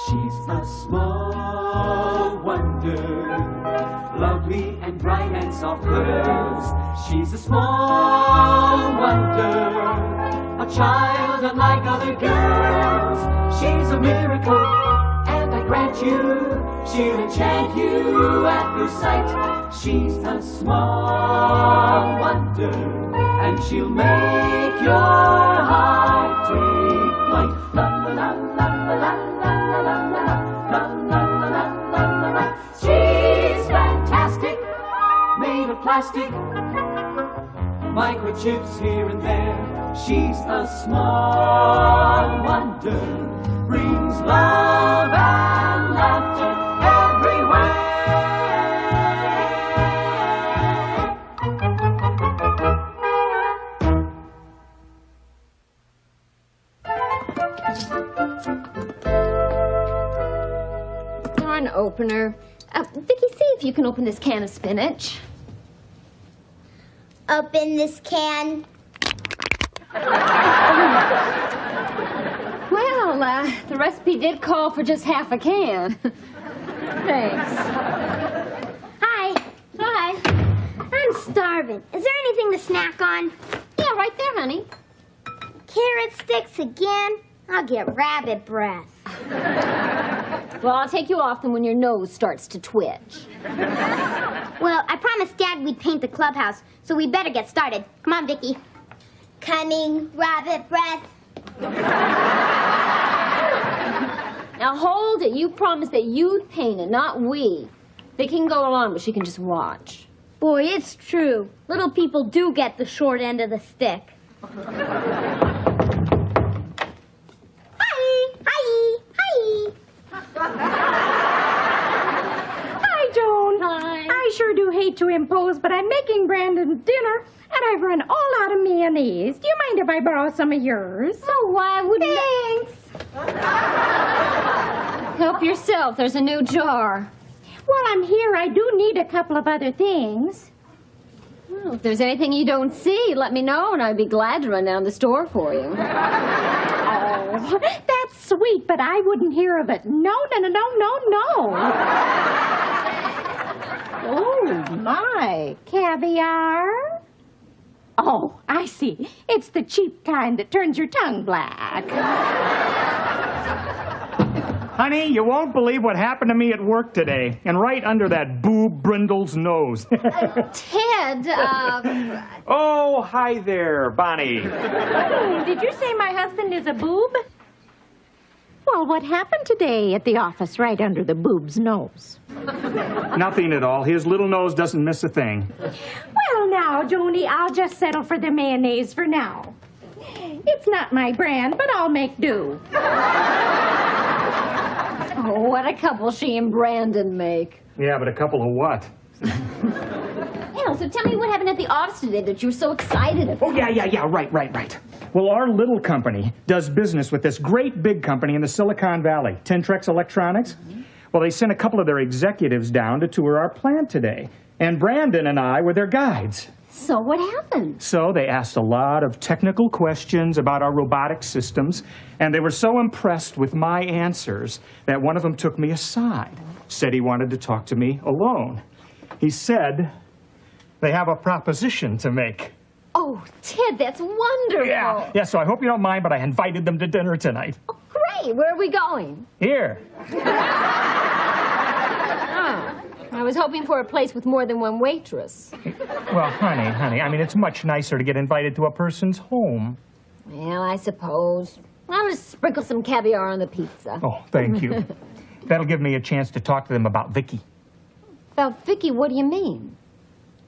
She's a small wonder, lovely and bright and soft curves. She's a small wonder, a child unlike other girls. She's a miracle, and I grant you, she'll enchant you at first sight. She's a small wonder, and she'll make your heart take flight. La la la la la la la la la la la la la. She's fantastic, made of plastic, microchips here and there. She's a small wonder, brings love and laughter everywhere. Darn opener. Vicky, see if you can open this can of spinach. Open this can. Well, the recipe did call for just half a can. Thanks. Hi. Hi. I'm starving. Is there anything to snack on? Yeah, right there, honey. Carrot sticks again? I'll get rabbit breath. Well, I'll take you off them when your nose starts to twitch. Well, I promised Dad we'd paint the clubhouse, so we better get started. Come on, Vicky. Coming, rabbit breath. Now hold it. You promised that you'd paint it, not we. Vicky can go along, but she can just watch. Boy, it's true. Little people do get the short end of the stick. Hi. Hi, Joan. Hi. I sure do hate to impose, but I'm making Brandon's dinner, and I've run all out of mayonnaise. Do you mind if I borrow some of yours? Oh, why wouldn't Thanks. Help yourself. There's a new jar. While I'm here, I do need a couple of other things. Well, if there's anything you don't see, let me know, and I'd be glad to run down the store for you. Oh, that's sweet, but I wouldn't hear of it. No. Oh, my. Caviar? Oh, I see. It's the cheap kind that turns your tongue black. Honey, you won't believe what happened to me at work today, and right under that boob Brindle's nose. Ted, Oh, hi there, Bonnie. Did you say my husband is a boob? Well, what happened today at the office right under the boob's nose? Nothing at all. His little nose doesn't miss a thing. Well, now, Joni, I'll just settle for the mayonnaise for now. It's not my brand, but I'll make do. oh, what a couple she and Brandon make. Yeah, but a couple of what? Yeah, so tell me what happened at the office today that you were so excited about. Oh, yeah, right. Well, our little company does business with this great big company in the Silicon Valley, Tentrex Electronics. Well, they sent a couple of their executives down to tour our plant today, and Brandon and I were their guides. So what happened? So they asked a lot of technical questions about our robotic systems, and they were so impressed with my answers that one of them took me aside, said he wanted to talk to me alone. He said they have a proposition to make. Oh, Ted, that's wonderful. Yeah, so I hope you don't mind, but I invited them to dinner tonight. Oh, great. Where are we going? Here. I was hoping for a place with more than one waitress. Well, honey, I mean, it's much nicer to get invited to a person's home. Well, I suppose. I'll just sprinkle some caviar on the pizza. Oh, thank you. That'll give me a chance to talk to them about Vicky. About Vicky, what do you mean?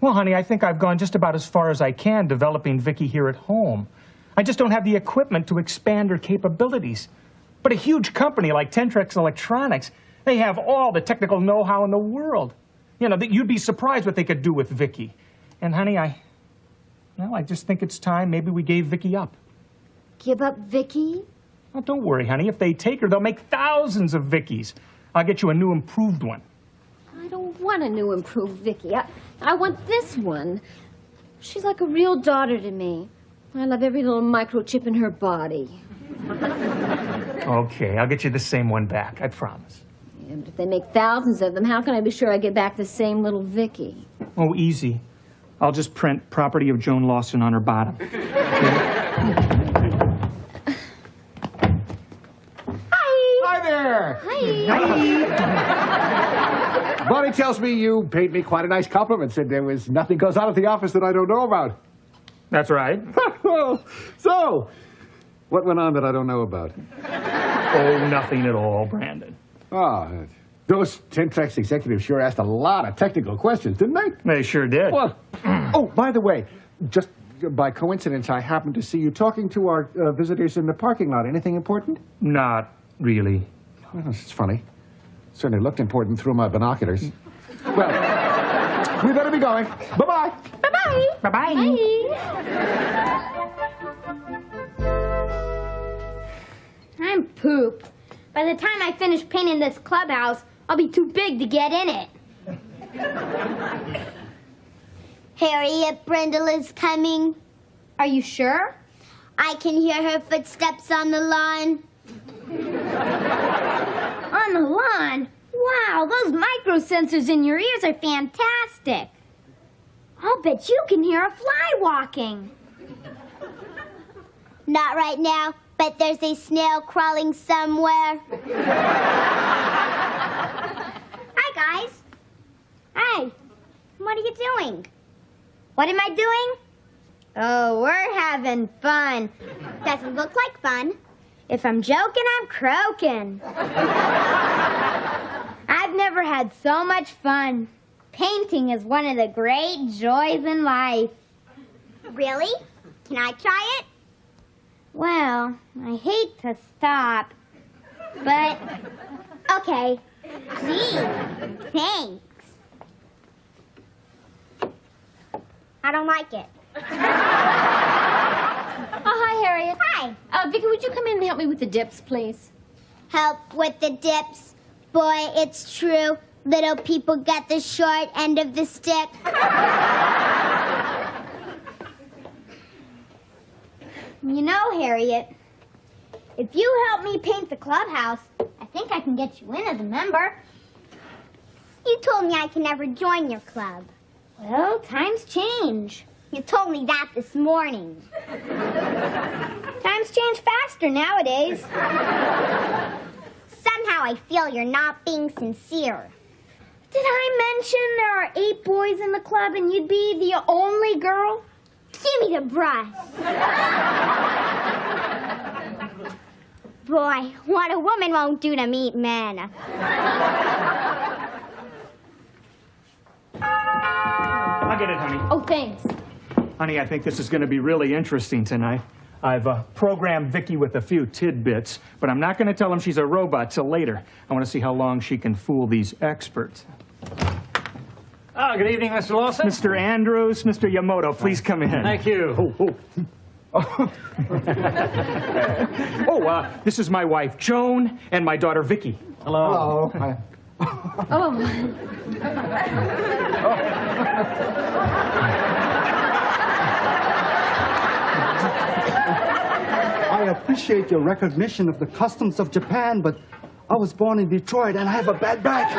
Well, honey, I think I've gone just about as far as I can developing Vicky here at home. I just don't have the equipment to expand her capabilities. But a huge company like Tentrex Electronics, they have all the technical know-how in the world. You know, you'd be surprised what they could do with Vicky. And, honey, I just think it's time maybe we gave Vicky up. Give up Vicky? Well, don't worry, honey. If they take her, they'll make thousands of Vickies. I'll get you a new improved one. I don't want a new improved Vicky. I want this one. She's like a real daughter to me. I love every little microchip in her body. Okay, I'll get you the same one back, I promise. Yeah, but if they make thousands of them, how can I be sure I get back the same little Vicky? Oh, easy. I'll just print property of Joan Lawson on her bottom. Hi there. Hi. Bonnie tells me you paid me quite a nice compliment, said there was nothing goes on at the office that I don't know about. That's right. So, what went on that I don't know about? Oh, nothing at all, Brandon. Oh, those Tentrex executives sure asked a lot of technical questions, didn't they? They sure did. Well, oh, by the way, just by coincidence, I happened to see you talking to our visitors in the parking lot. Anything important? Not really. Well, it's funny. Certainly looked important through my binoculars. Well, we better be going. Bye-bye. Bye-bye. Bye-bye. I'm poop. By the time I finish painting this clubhouse, I'll be too big to get in it. Harriet Brindle is coming. Are you sure? I can hear her footsteps on the lawn. On the lawn? Wow, those micro sensors in your ears are fantastic. I'll bet you can hear a fly walking. Not right now, but there's a snail crawling somewhere. Hi, guys. Hey, what are you doing? What am I doing? Oh, we're having fun. Doesn't look like fun. If I'm joking, I'm croaking. I've never had so much fun. Painting is one of the great joys in life. Really? Can I try it? Well, I hate to stop, but Okay. Gee, thanks. I don't like it. Oh, hi, Harriet. Hi. Vicky, would you come in and help me with the dips, please? Help with the dips. Boy, it's true. Little people get the short end of the stick. you know, Harriet, if you help me paint the clubhouse, I think I can get you in as a member. You told me I can never join your club. Well, times change. You told me that this morning. Times change faster nowadays. Somehow I feel you're not being sincere. Did I mention there are 8 boys in the club and you'd be the only girl? Give me the brush. Boy, what a woman won't do to meet men. I'll get it, honey. Oh, thanks. Honey, I think this is going to be really interesting tonight. I've programmed Vicky with a few tidbits, but I'm not going to tell him she's a robot till later. I want to see how long she can fool these experts. Oh, good evening, Mr. Lawson. Mr. Andrews, Mr. Yamamoto, please come in. Thank you. This is my wife, Joan, and my daughter, Vicky. Hello. Hello. Oh. I appreciate your recognition of the customs of Japan, but I was born in Detroit and I have a bad back.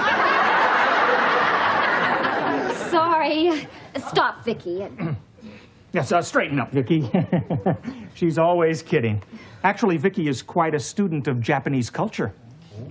Sorry. Stop, Vicky. Yes, straighten up, Vicky. She's always kidding. Actually, Vicky is quite a student of Japanese culture.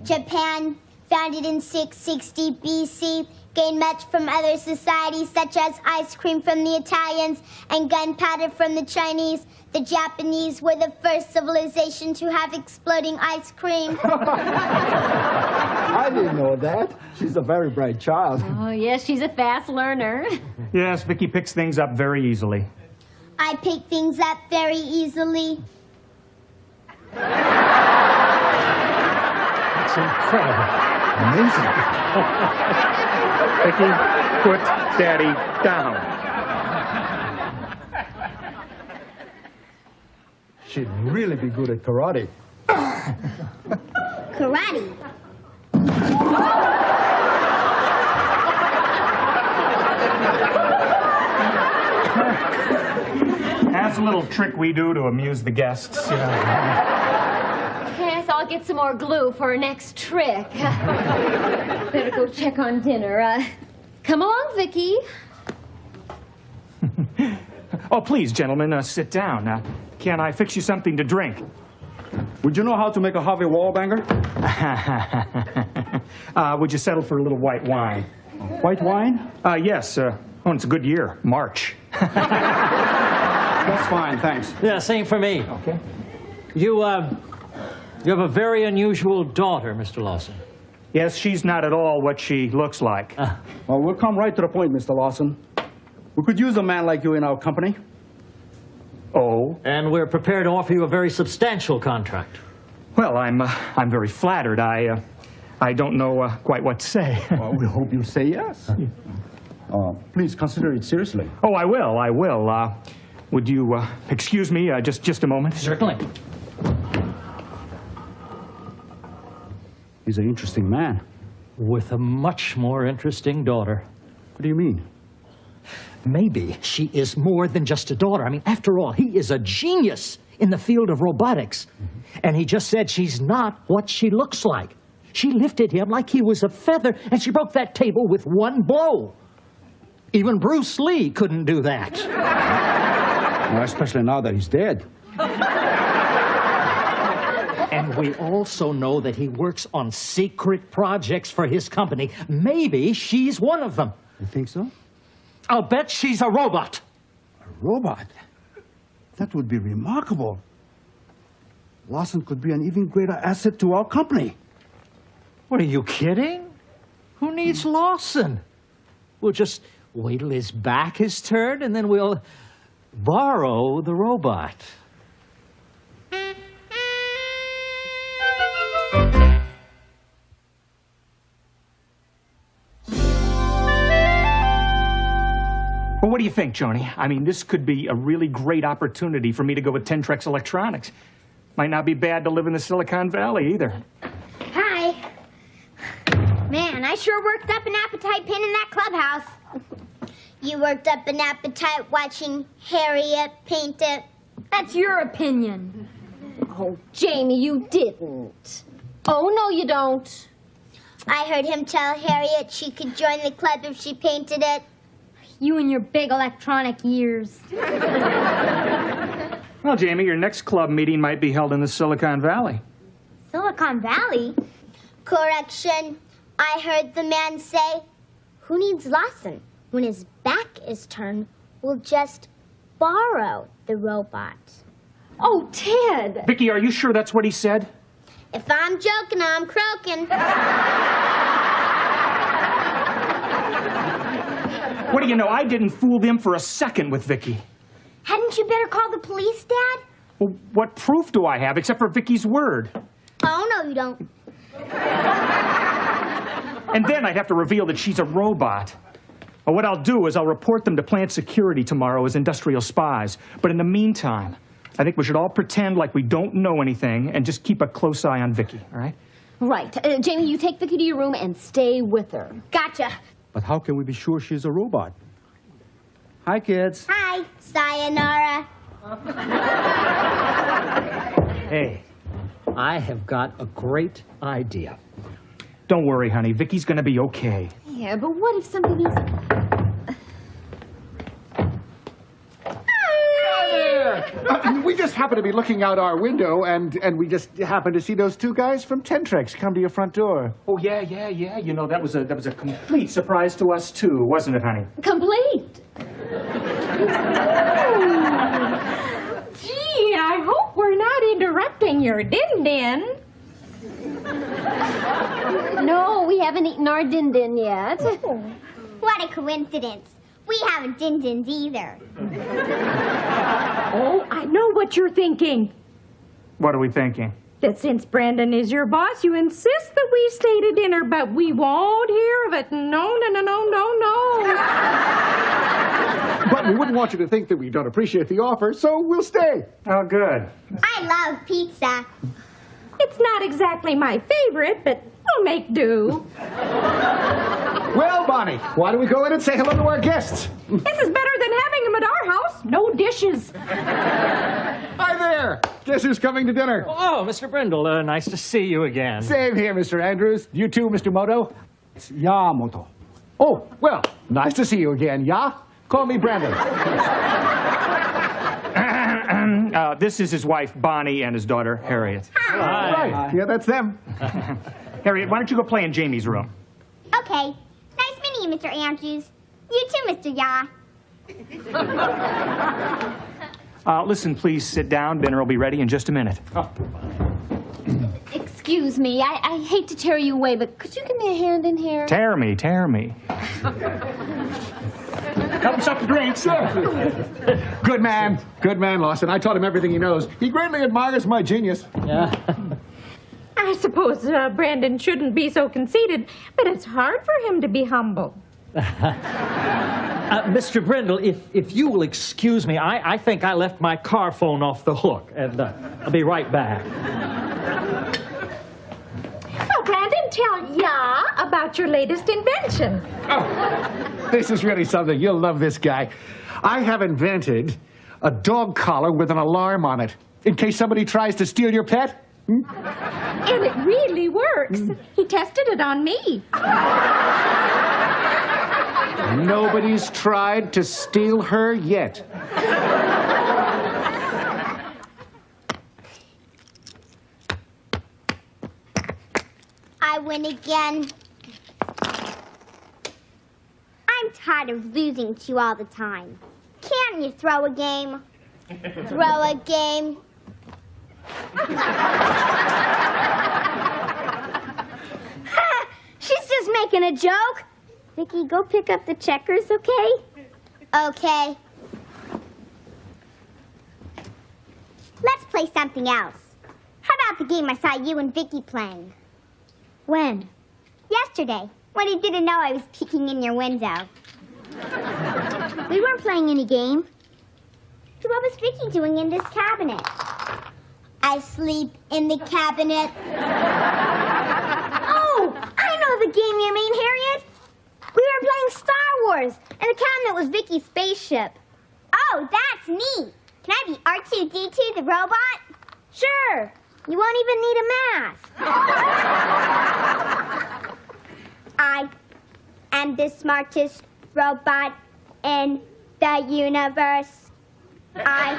Japan, founded in 660 BC, gained much from other societies such as ice cream from the Italians and gunpowder from the Chinese. The Japanese were the first civilization to have exploding ice cream. I didn't know that. She's a very bright child. Oh, yes, she's a fast learner. Yes, Vicky picks things up very easily. I pick things up very easily. That's incredible. Amazing. Vicky, put Daddy down. She'd really be good at karate. Karate. Ask that's a little trick we do to amuse the guests, you know. Yes, I'll get some more glue for our next trick. Better go check on dinner. Come along, Vicky. Oh, please, gentlemen, sit down. Can I fix you something to drink? Would you know how to make a Harvey Wallbanger? Would you settle for a little white wine? White wine? Yes. Oh, it's a good year. March. That's fine, thanks. Yeah, same for me. Okay. You have a very unusual daughter, Mr. Lawson. Yes, she's not at all what she looks like. Well, we'll come right to the point, Mr. Lawson. We could use a man like you in our company. Oh? And we're prepared to offer you a very substantial contract. Well, I'm very flattered. I don't know quite what to say. Well, we hope you say yes. Please consider it seriously. Oh, I will. Would you excuse me just a moment? Certainly. He's an interesting man. With a much more interesting daughter. What do you mean? Maybe she is more than just a daughter. I mean, after all, he is a genius in the field of robotics. And he just said she's not what she looks like. She lifted him like he was a feather, and she broke that table with one blow. Even Bruce Lee couldn't do that. Well, especially now that he's dead. And we also know that he works on secret projects for his company. Maybe she's one of them. You think so? I'll bet she's a robot. A robot? That would be remarkable. Lawson could be an even greater asset to our company. What, are you kidding? Who needs Lawson? We'll just wait till his back is turned, and then we'll borrow the robot. Well, what do you think, Joni? I mean, this could be a really great opportunity for me to go with Tentrex Electronics. Might not be bad to live in the Silicon Valley, either. Hi. Man, I sure worked up an appetite painting that clubhouse. You worked up an appetite watching Harriet paint it. That's your opinion. Oh, Jamie, you didn't. Oh, no, you don't. I heard him tell Harriet she could join the club if she painted it. You and your big electronic ears. Well, Jamie, your next club meeting might be held in the Silicon Valley. Silicon Valley? Correction. I heard the man say, who needs Lawson? When his back is turned, we'll just borrow the robot. Oh, Ted. Vicky, are you sure that's what he said? If I'm joking, I'm croaking. What do you know? I didn't fool them for a second with Vicky. Hadn't you better call the police, Dad? Well, what proof do I have except for Vicky's word? Oh, no, you don't. And then I'd have to reveal that she's a robot. Well, what I'll do is I'll report them to plant security tomorrow as industrial spies. But in the meantime, I think we should all pretend like we don't know anything and just keep a close eye on Vicky, all right? Right. Jamie, you take Vicky to your room and stay with her. Gotcha. But how can we be sure she's a robot? Hi, kids. Hi, sayonara. Hey, I have got a great idea. Don't worry, honey. Vicky's gonna be okay. Yeah, but what if something else... We just happened to be looking out our window, and we just happened to see those two guys from Tentrex come to your front door. Oh, yeah. You know, that was a complete surprise to us, too, wasn't it, honey? Complete. Gee, I hope we're not interrupting your din-din. No, we haven't eaten our din-din yet. What a coincidence. We haven't din-dins either. Oh, I know what you're thinking. What are we thinking? That since Brandon is your boss, you insist that we stay to dinner, but we won't hear of it. No. But we wouldn't want you to think that we don't appreciate the offer, so we'll stay. Oh, good. I love pizza. It's not exactly my favorite, but we'll make do. Well, Bonnie, why don't we go in and say hello to our guests? This is better than having him at our house. house, no dishes. Hi there! Guess who's coming to dinner? Oh, Mr. Brindle, nice to see you again. Same here, Mr. Andrews. You too, Mr. Moto? It's Yamamoto. Oh, well, nice to see you again, yeah? Call me Brandon. This is his wife, Bonnie, and his daughter, Harriet. Hi. Right, yeah, that's them. Harriet, why don't you go play in Jamie's room? Okay. Nice meeting you, Mr. Andrews. You too, Mr. Ya. Listen, please sit down. Dinner will be ready in just a minute. Excuse me, I hate to tear you away, but could you give me a hand in here? Tear me, tear me. Help us up the drinks. Good man, Lawson. I taught him everything he knows. He greatly admires my genius. I suppose Brandon shouldn't be so conceited, but it's hard for him to be humble. Mr. Brindle, if you will excuse me, I think I left my car phone off the hook, and I'll be right back. Well, Brandon, tell Ya about your latest invention. Oh, this is really something. You'll love this guy. I have invented a dog collar with an alarm on it, in case somebody tries to steal your pet. And it really works. He tested it on me. Nobody's tried to steal her yet. I win again. I'm tired of losing to you all the time. Can't you throw a game? Throw a game. She's just making a joke. Vicky, go pick up the checkers, okay? Okay. Let's play something else. How about the game I saw you and Vicky playing? When? Yesterday, when you didn't know I was peeking in your window. We weren't playing any game. So what was Vicky doing in this cabinet? I sleep in the cabinet. Oh, I know the game you mean, Harriet. We were playing Star Wars, and the cabinet was Vicky's spaceship. Oh, that's neat. Can I be R2-D2, the robot? Sure. You won't even need a mask. I am the smartest robot in the universe. I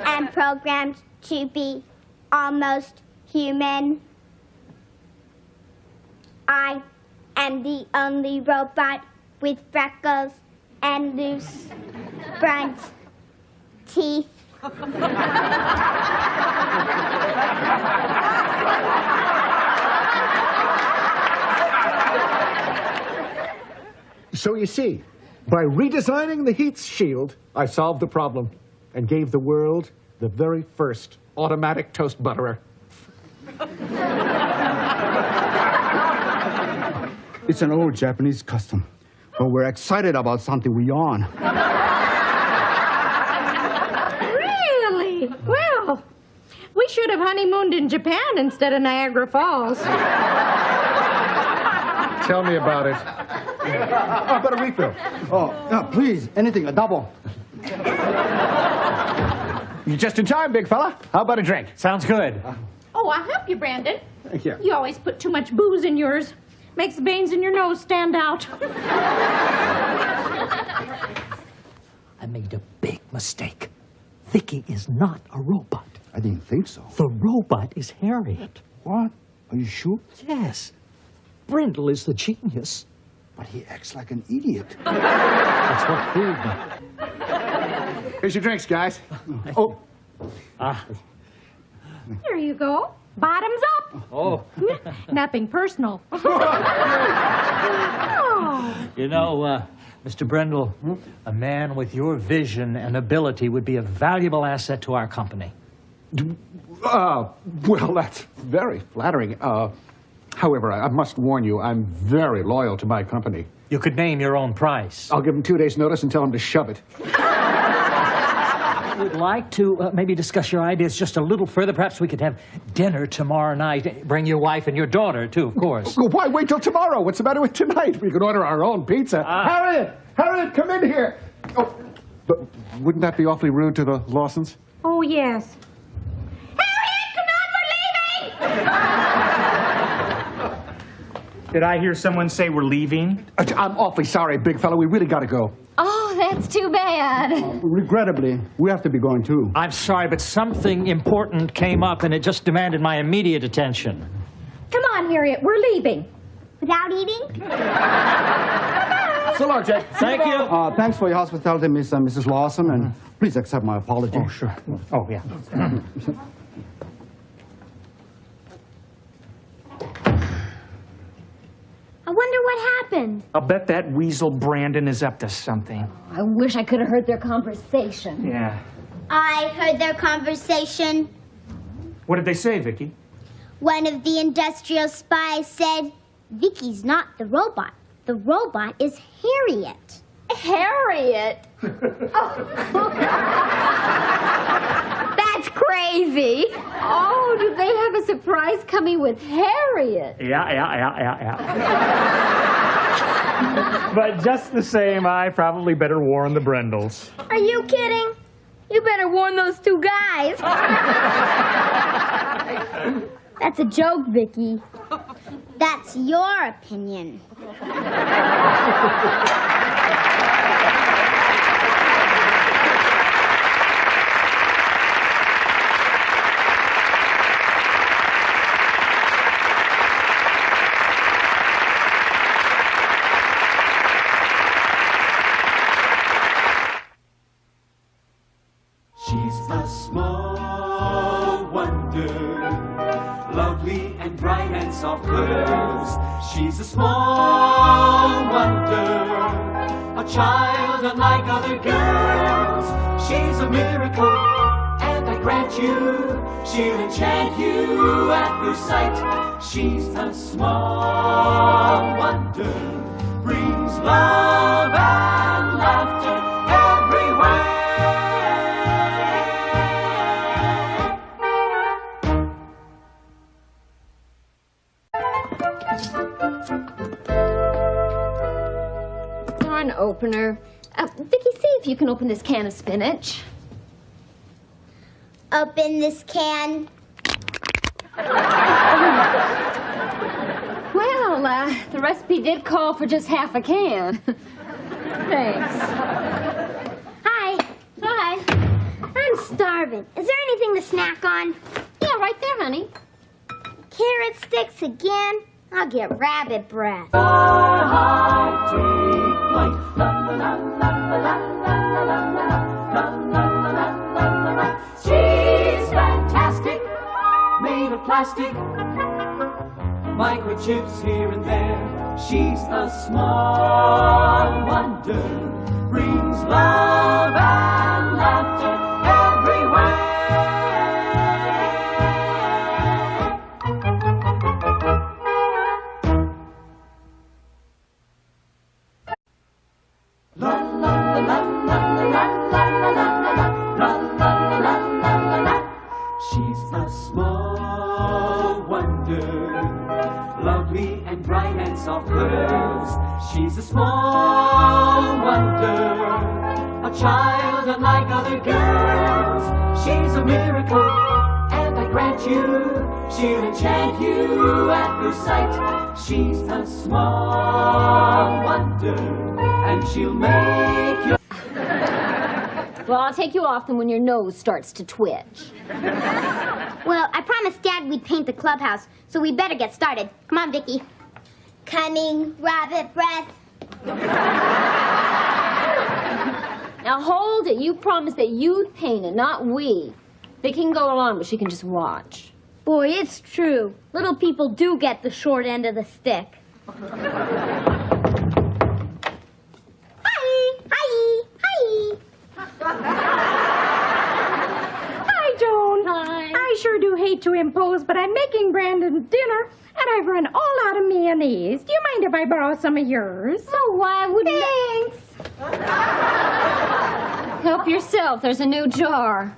am programmed to be almost human. I am the only robot with freckles and loose front teeth. So you see, by redesigning the heat shield, I solved the problem and gave the world the very first automatic toast butterer. It's an old Japanese custom, but we're excited about something we own. Really? Well, we should have honeymooned in Japan instead of Niagara Falls. Tell me about it. I've got a refill. Oh, please, anything, a double. You're just in time, big fella. How about a drink? Sounds good. Oh, I'll help you, Brandon. Thank you. You always put too much booze in yours. Makes the veins in your nose stand out. I made a big mistake. Vicky is not a robot. I didn't think so. The robot is Harriet. What? Are you sure? Yes. Brindle is the genius. But he acts like an idiot. That's what fooled me. Here's your drinks, guys. Oh, Here you go. Bottoms up. Oh. Nothing personal. Oh. You know, Mr. Brindle, a man with your vision and ability would be a valuable asset to our company. well, that's very flattering. However, I must warn you, I'm very loyal to my company. You could name your own price. I'll give him 2 days' notice and tell him to shove it. I would like to maybe discuss your ideas just a little further. Perhaps we could have dinner tomorrow night. Bring your wife and your daughter, too, of course. Well, why wait till tomorrow? What's the matter with tonight? We could order our own pizza. Harriet! Harriet, come in here! Oh, But wouldn't that be awfully rude to the Lawsons? Oh, yes. Did I hear someone say we're leaving? I'm awfully sorry, big fella. We really got to go. Oh, that's too bad. Regrettably, we have to be going too. I'm sorry, but something important came up and it just demanded my immediate attention. Come on, Harriet, we're leaving. Without eating? So long, Jack. Thank you. Thanks for your hospitality, Miss and Mrs. Lawson, and please accept my apology. Oh, sure. Oh, yeah. I wonder what happened. I'll bet that weasel Brandon is up to something. I wish I could have heard their conversation. Yeah. I heard their conversation. What did they say, Vicky? One of the industrial spies said, Vicky's not the robot. The robot is Harriet. Harriet? That's crazy. Oh, do they have a surprise coming with Harriet? Yeah. But just the same, I probably better warn the Brendels. Are you kidding? You better warn those two guys. That's a joke, Vicky. That's your opinion. She's a small wonder, lovely and bright and soft curves. She's a small wonder, a child unlike other girls. She's a miracle, and I grant you, she'll enchant you at first sight. She's a small wonder, brings love and laughter everywhere. An opener. Vicky, see if you can open this can of spinach. Open this can. Well, the recipe did call for just half a can. Thanks. Hi. Hi. I'm starving. Is there anything to snack on? Yeah, right there, honey. Carrot sticks again? I'll get rabbit breath. She's fantastic, made of plastic, microchips here and there. She's a small wonder, brings love and laughter everywhere. She's a small wonder, lovely and bright and soft curves. She's a small wonder, a child unlike other girls. She's a miracle, and I grant you, she'll enchant you at first sight. She's a small wonder, and she'll make you... Well, I'll take you off them when your nose starts to twitch. Well, I promised Dad we'd paint the clubhouse, so we better get started. Come on, Vicky. Coming, rabbit breath. Now hold it. You promised that you'd paint it, not we. Vicky can go along, but she can just watch. Boy, it's true. Little people do get the short end of the stick. Hi! Hi! Hi! Hi, Joan. Hi. I sure do hate to impose, but I'm making Brandon's dinner, and I've run all out of mayonnaise. Do you mind if I borrow some of yours? Oh, why wouldn't Thanks. Help yourself. There's a new jar.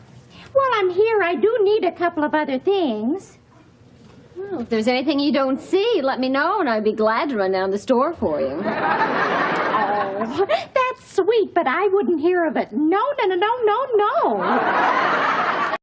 While I'm here, I do need a couple of other things. Well, if there's anything you don't see, let me know, and I'd be glad to run down the store for you. Oh, that's that's sweet, but I wouldn't hear of it. No, no, no, no, no, no.